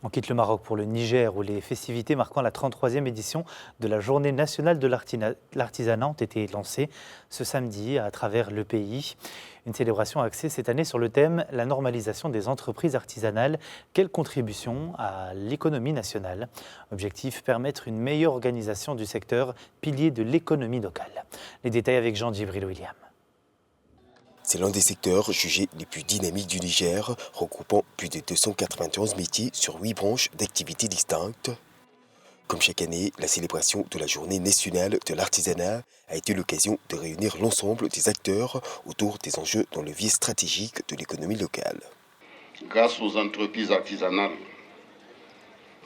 On quitte le Maroc pour le Niger où les festivités marquant la 33e édition de la Journée nationale de l'artisanat ont été lancées ce samedi à travers le pays. Une célébration axée cette année sur le thème « La normalisation des entreprises artisanales, quelle contribution à l'économie nationale ?» Objectif, permettre une meilleure organisation du secteur, pilier de l'économie locale. Les détails avec Jean-Djibril William. C'est l'un des secteurs jugés les plus dynamiques du Niger, regroupant plus de 291 métiers sur 8 branches d'activités distinctes. Comme chaque année, la célébration de la Journée nationale de l'artisanat a été l'occasion de réunir l'ensemble des acteurs autour des enjeux dans le levier stratégique de l'économie locale. Grâce aux entreprises artisanales,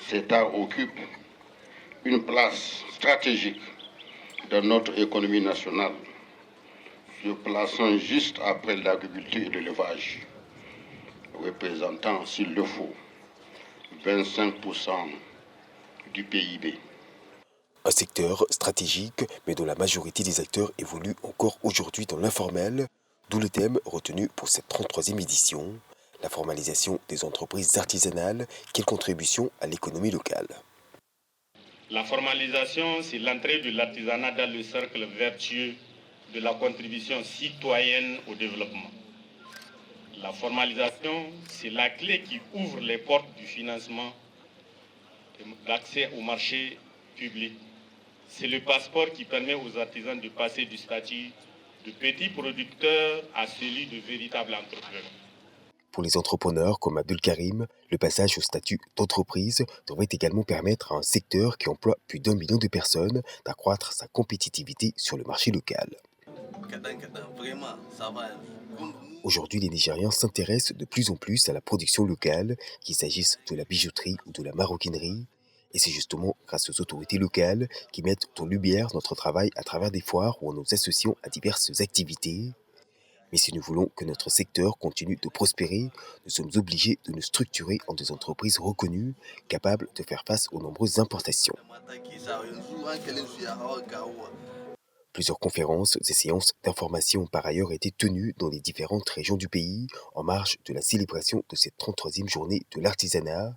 cet art occupe une place stratégique dans notre économie nationale, se plaçant juste après l'agriculture et l'élevage, représentant, s'il le faut, 25% du PIB. Un secteur stratégique, mais dont la majorité des acteurs évoluent encore aujourd'hui dans l'informel, d'où le thème retenu pour cette 33e édition, la formalisation des entreprises artisanales, quelle contribution à l'économie locale. La formalisation, c'est l'entrée de l'artisanat dans le cercle vertueux de la contribution citoyenne au développement. La formalisation, c'est la clé qui ouvre les portes du financement, l'accès au marché public. C'est le passeport qui permet aux artisans de passer du statut de petits producteurs à celui de véritables entrepreneurs. Pour les entrepreneurs comme Abdul Karim, le passage au statut d'entreprise devrait également permettre à un secteur qui emploie plus d'1 million de personnes d'accroître sa compétitivité sur le marché local. Aujourd'hui, les Nigériens s'intéressent de plus en plus à la production locale, qu'il s'agisse de la bijouterie ou de la maroquinerie. Et c'est justement grâce aux autorités locales qui mettent en lumière notre travail à travers des foires ou en nous associant à diverses activités. Mais si nous voulons que notre secteur continue de prospérer, nous sommes obligés de nous structurer en des entreprises reconnues, capables de faire face aux nombreuses importations. Plusieurs conférences et séances d'information ont par ailleurs été tenues dans les différentes régions du pays en marge de la célébration de cette 33e journée de l'artisanat.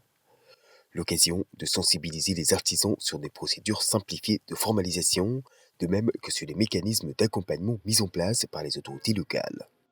L'occasion de sensibiliser les artisans sur des procédures simplifiées de formalisation, de même que sur les mécanismes d'accompagnement mis en place par les autorités locales.